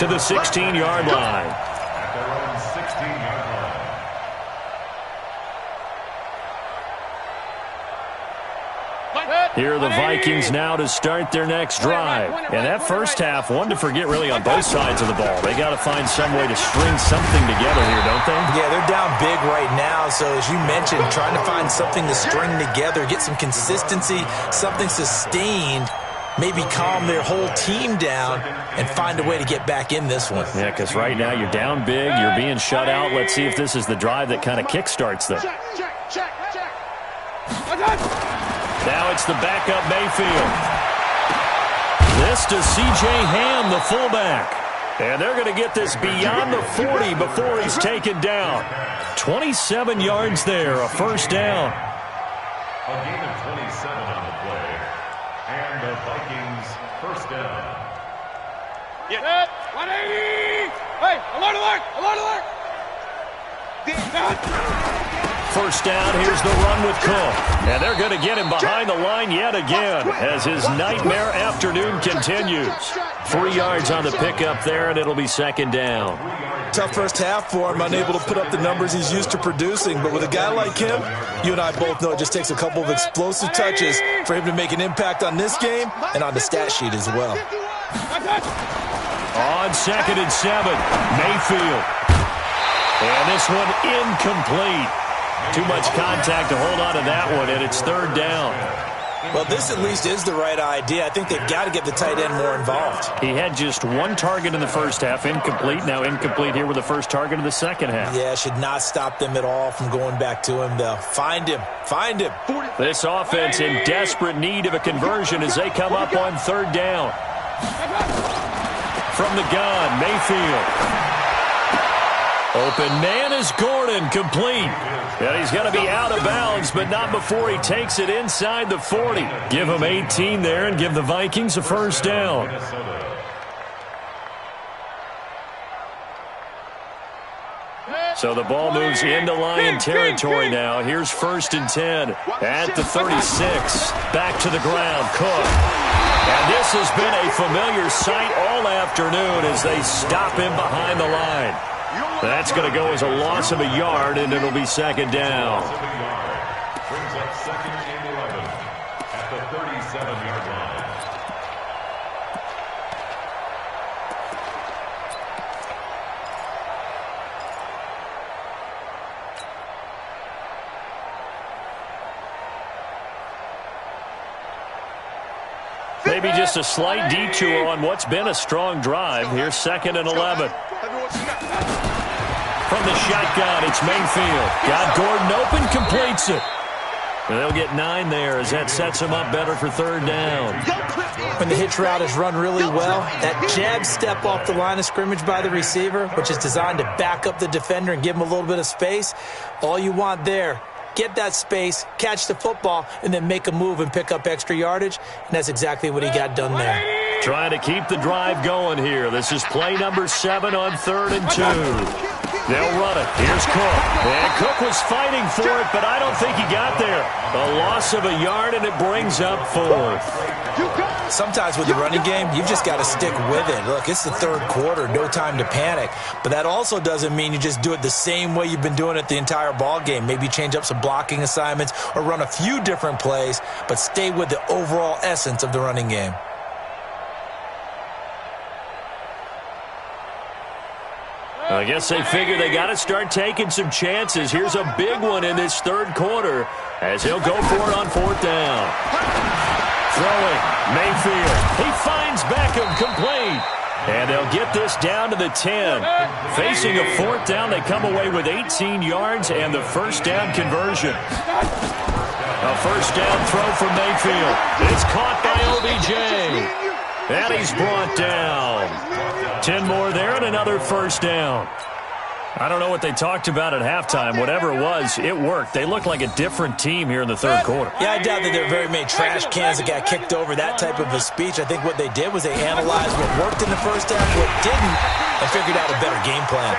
to the 16-yard line. Here are the Vikings now to start their next drive. And that first half, one to forget really on both sides of the ball. They got to find some way to string something together here, don't they? Yeah, they're down big right now. So as you mentioned, trying to find something to string together, get some consistency, something sustained, maybe calm their whole team down and find a way to get back in this one. Yeah, because right now you're down big, you're being shut out. Let's see if this is the drive that kind of kickstarts them. Now it's the backup Mayfield. This to C.J. Ham, the fullback. And they're going to get this beyond the 40 before he's taken down. 27 yards there, a first down. A gain of 27 on the play. And the Vikings first down. Get 180! Hey, alert, alert, alert, alert! First down, here's the run with Cook. And they're going to get him behind the line yet again as his nightmare afternoon continues. 3 yards on the pickup there, and it'll be second down. Tough first half for him, unable to put up the numbers he's used to producing. But with a guy like him, you and I both know it just takes a couple of explosive touches for him to make an impact on this game and on the stat sheet as well. On 2nd and 7, Mayfield. And this one incomplete. Too much contact to hold on to that one, and it's third down. Well, this at least is the right idea. I think they've got to get the tight end more involved. He had just one target in the first half, incomplete. Now incomplete here with the first target of the second half. Yeah, should not stop them at all from going back to him, though. Find him. Find him. This offense in desperate need of a conversion as they come up on third down. From the gun, Mayfield. Open man is Gordon, complete. And he's going to be out of bounds, but not before he takes it inside the 40. Give him 18 there and give the Vikings a first down. So the ball moves into Lion territory now. Here's 1st and 10 at the 36. Back to the ground, Cook. And this has been a familiar sight all afternoon as they stop him behind the line. That's going to go as a loss of a yard, and it'll be second down. Brings up 2nd and 11 at the 37-yard line. Maybe just a slight detour on what's been a strong drive. Here's 2nd and 11. From the shotgun, it's Mayfield. Got Gordon open, completes it. And they'll get 9 there as that sets him up better for third down. When the hitch route is run really well, that jab step off the line of scrimmage by the receiver, which is designed to back up the defender and give him a little bit of space, all you want there, get that space, catch the football, and then make a move and pick up extra yardage. And that's exactly what he got done there. Trying to keep the drive going here. This is play number 7 on 3rd and 2. They'll run it. Here's Cook. And Cook was fighting for it, but I don't think he got there. A loss of a yard, and it brings up 4th. Sometimes with the running game, you've just got to stick with it. Look, it's the third quarter, no time to panic. But that also doesn't mean you just do it the same way you've been doing it the entire ball game. Maybe change up some blocking assignments or run a few different plays, but stay with the overall essence of the running game. I guess they figure they got to start taking some chances. Here's a big one in this third quarter as he'll go for it on 4th down. Throwing, Mayfield. He finds Beckham, complete. And they'll get this down to the 10. Facing a 4th down, they come away with 18 yards and the first down conversion. A first down throw from Mayfield. It's caught by OBJ. And he's brought down. 10 more there and another first down. I don't know what they talked about at halftime. Whatever it was, it worked. They look like a different team here in the third quarter. Yeah, I doubt that there are very many trash cans that got kicked over, that type of a speech. I think what they did was they analyzed what worked in the first half, what didn't, and figured out a better game plan.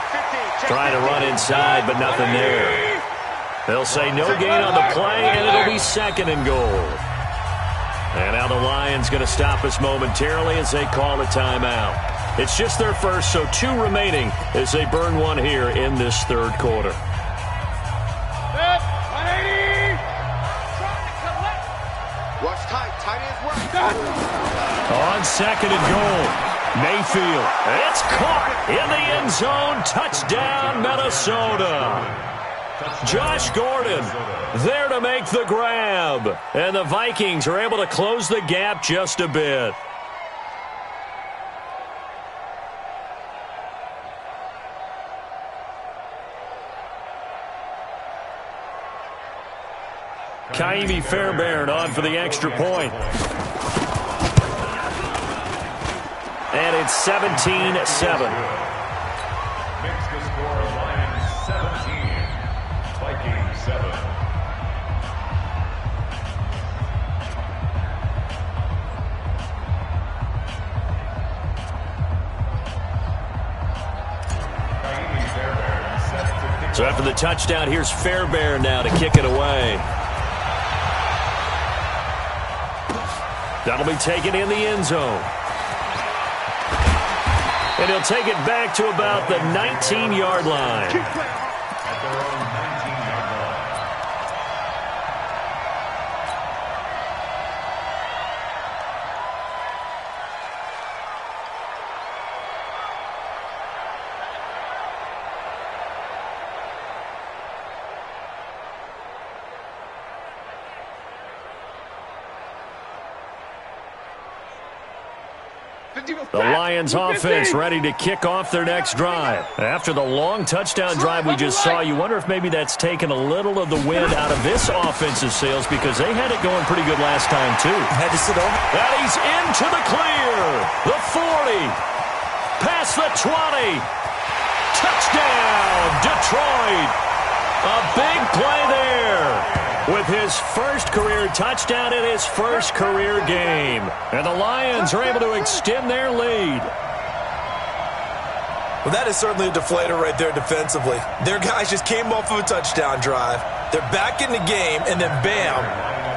Trying to run inside, but nothing there. They'll say no gain on the play, and it'll be 2nd and goal. And now the Lions going to stop us momentarily as they call a timeout. It's just their first, so 2 remaining as they burn one here in this third quarter. Set, 180. Rush tight. Tight ends right. On second and goal, Mayfield. It's caught in the end zone. Touchdown, Minnesota. Josh Gordon there to make the grab. And the Vikings are able to close the gap just a bit. Kaimi Fairbairn on for the extra point. And it's 17-7. Makes the score Lions 17, Vikings 7. So after the touchdown, here's Fairbairn now to kick it away. That'll be taken in the end zone. And he'll take it back to about the 19-yard line. At their own 19-yard line. The Lions offense ready to kick off their next drive. After the long touchdown drive we just saw, you wonder if maybe that's taken a little of the wind out of this offensive sails because they had it going pretty good last time too. Had to sit over. And he's into the clear. The 40. Past the 20. Touchdown, Detroit. A big play there. With his first career touchdown in his first career game. And the Lions are able to extend their lead. Well, that is certainly a deflator right there defensively. Their guys just came off of a touchdown drive. They're back in the game, and then bam,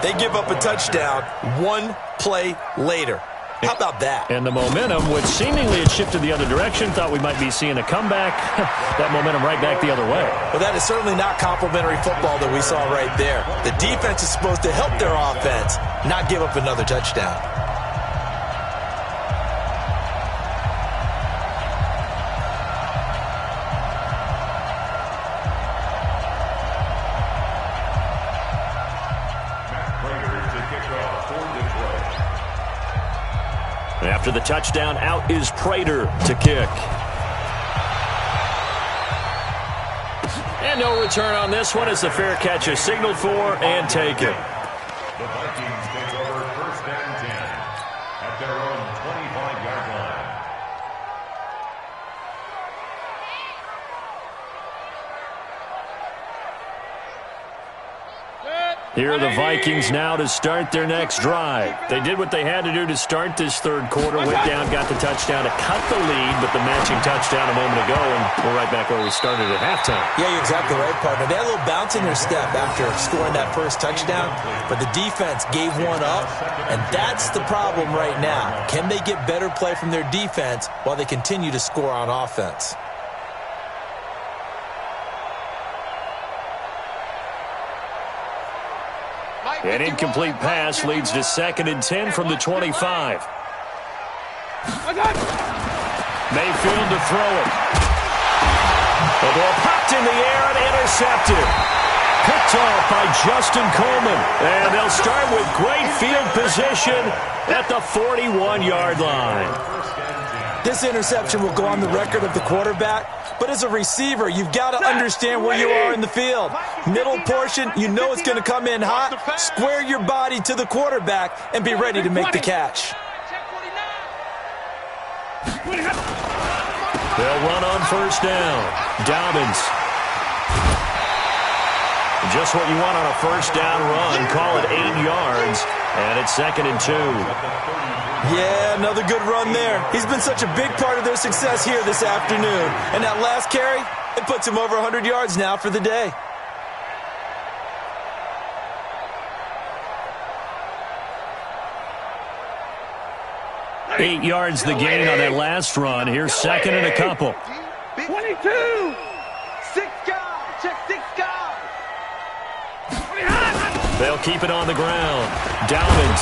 they give up a touchdown one play later. How about that? And the momentum, which seemingly had shifted the other direction, thought we might be seeing a comeback. That momentum right back the other way. Well, that is certainly not complimentary football that we saw right there. The defense is supposed to help their offense, not give up another touchdown. After the touchdown, out is Prater to kick. And no return on this one as the fair catch is signaled for and taken. The Vikings take over first and 10 at their own 25-yard line. Here are the Vikings now to start their next drive. They did what they had to do to start this third quarter. Went down, got the touchdown to cut the lead, but the matching touchdown a moment ago, and we're right back where we started at halftime. Yeah, you're exactly right, partner. They had a little bounce in their step after scoring that first touchdown, but the defense gave one up, and that's the problem right now. Can they get better play from their defense while they continue to score on offense? An incomplete pass leads to 2nd and 10 from the 25. Mayfield to throw it. The ball popped in the air and intercepted. Picked off by Justin Coleman. And they'll start with great field position at the 41-yard line. This interception will go on the record of the quarterback, but as a receiver, you've got to understand where you are in the field. Middle portion, you know it's going to come in hot. Square your body to the quarterback and be ready to make the catch. They'll run on first down. Dobbins. Just what you want on a first down run. Call it 8 yards, and it's 2nd and 2. Yeah, another good run there. He's been such a big part of their success here this afternoon. And that last carry, it puts him over 100 yards now for the day. 8 yards the gain on that last run. Here's second and a couple. 22. 6 guys. Check 6 guys. They'll keep it on the ground. Downs.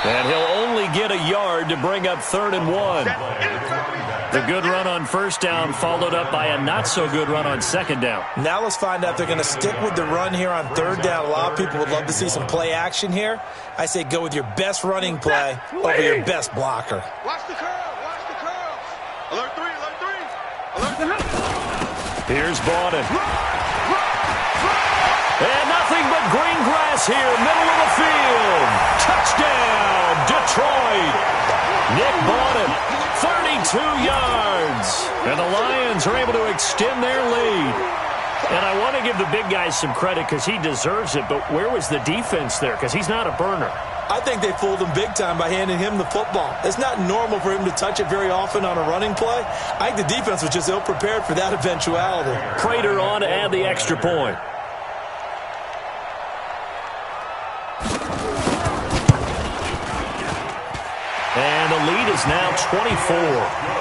And he'll only get a yard to bring up 3rd and 1. The good run on first down followed up by a not-so-good run on second down. Now let's find out if they're going to stick with the run here on 3rd down. A lot of people would love to see some play action here. I say go with your best running play over your best blocker. Watch the curl. Watch the curl. Alert 3. Alert 3. Alert 3. Here's Bawden. And nothing but green grass here, middle of the field. Touchdown, Detroit. Nick Bawden, 32 yards. And the Lions are able to extend their lead. And I want to give the big guy some credit because he deserves it, but where was the defense there? Because he's not a burner. I think they fooled him big time by handing him the football. It's not normal for him to touch it very often on a running play. I think the defense was just ill-prepared for that eventuality. Prater on to add the extra point. And the lead is now 24.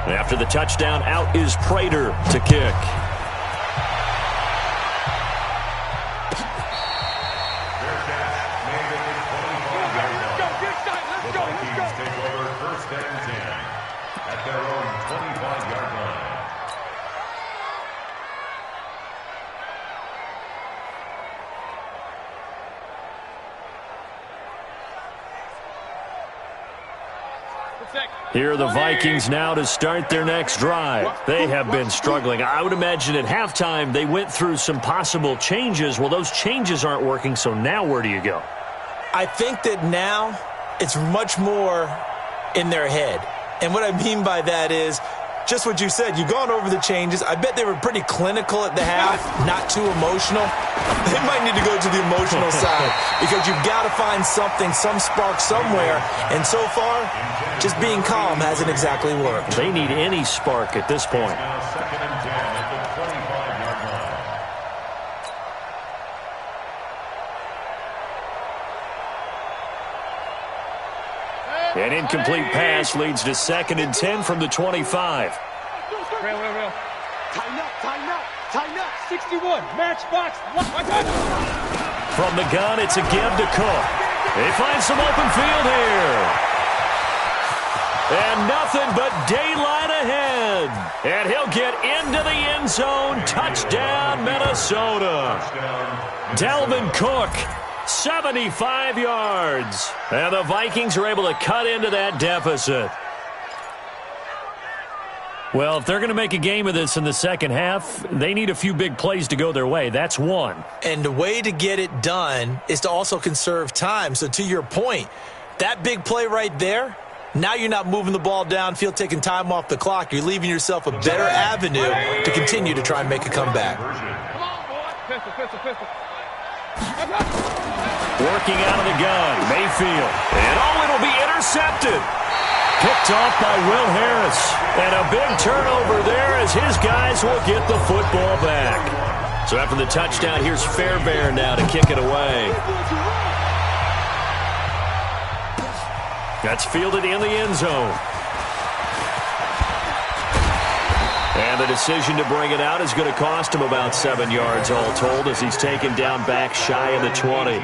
After the touchdown, out is Prater to kick. Here are the Vikings now to start their next drive. They have been struggling. I would imagine at halftime they went through some possible changes. Well, those changes aren't working, so now where do you go? I think that now it's much more in their head. And what I mean by that is just what you said. You've gone over the changes. I bet they were pretty clinical at the half, not too emotional. They might need to go to the emotional side because you've got to find something, some spark somewhere. And so far, just being calm hasn't exactly worked. They need any spark at this point. Second and 10 at the 25-yard line. An incomplete pass leads to 2nd and 10 from the 25. Real. Tighten up. 61, match box. From the gun, it's a give to Cook. They find some open field here. And nothing but daylight ahead. And he'll get into the end zone. Touchdown, Minnesota. Dalvin Cook, 75 yards. And the Vikings are able to cut into that deficit. Well, if they're going to make a game of this in the second half, they need a few big plays to go their way. That's one. And the way to get it done is to also conserve time. So to your point, that big play right there, now you're not moving the ball downfield, taking time off the clock. You're leaving yourself a better avenue to continue to try and make a comeback. Come on, boy. Pistol. Working out of the gun, Mayfield. And it'll be intercepted. Picked off by Will Harris. And a big turnover there as his guys will get the football back. So after the touchdown, here's Fairbairn now to kick it away. That's fielded in the end zone. And the decision to bring it out is going to cost him about 7 yards all told as he's taken down back shy of the 20.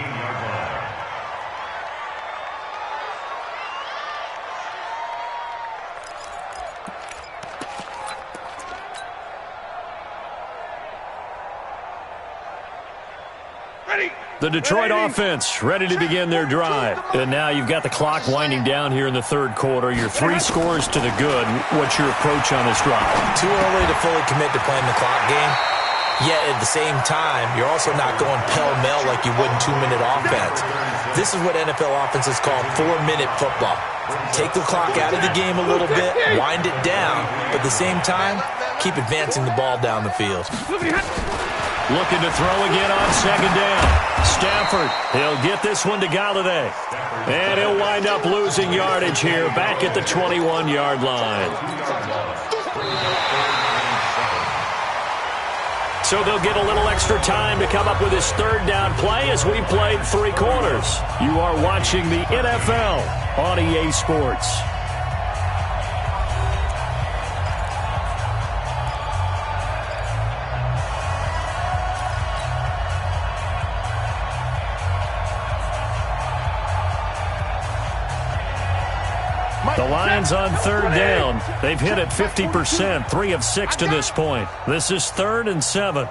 The Detroit offense ready to begin their drive. And now you've got the clock winding down here in the third quarter. Your 3 scores to the good. What's your approach on this drive? Too early to fully commit to playing the clock game. Yet at the same time, you're also not going pell-mell like you would in 2-minute offense. This is what NFL offenses call 4-minute football. Take the clock out of the game a little bit, wind it down, but at the same time, keep advancing the ball down the field. Looking to throw again on second down. Stafford, he'll get this one to Galladay. And he'll wind up losing yardage here back at the 21-yard line. So they'll get a little extra time to come up with his third down play as we played 3 quarters. You are watching the NFL on EA Sports. The Lions on third down. They've hit it 50%, 3 of 6 to this point. This is 3rd and 7.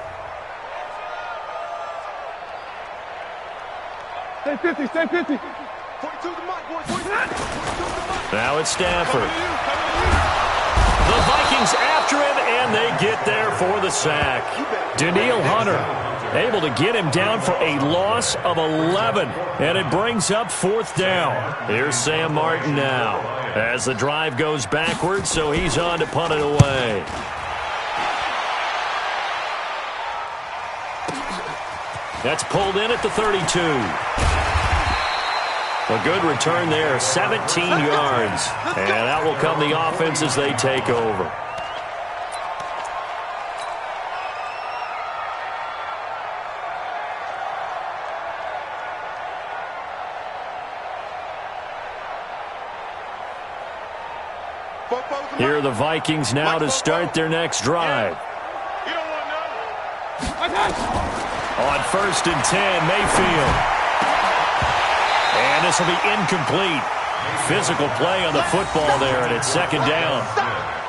Stay 50, stay 50. 42 to Mike, boys. 42 to Mike. Now it's Stafford. The Vikings after him, and they get there for the sack. Danielle Hunter able to get him down for a loss of 11, and it brings up 4th down. Here's Sam Martin now as the drive goes backwards, so he's on to punt it away. That's pulled in at the 32. A good return there, 17 yards. And out will come the offense as they take over. Here are the Vikings now to start their next drive. You don't want to know. On 1st and 10, Mayfield. And this will be incomplete. Physical play on the football there, and it's 2nd down.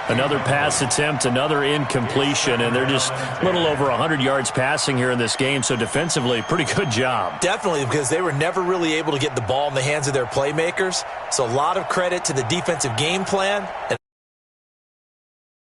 Another pass attempt, another incompletion, and they're just a little over 100 yards passing here in this game, so defensively, pretty good job. Definitely, because they were never really able to get the ball in the hands of their playmakers. So a lot of credit to the defensive game plan.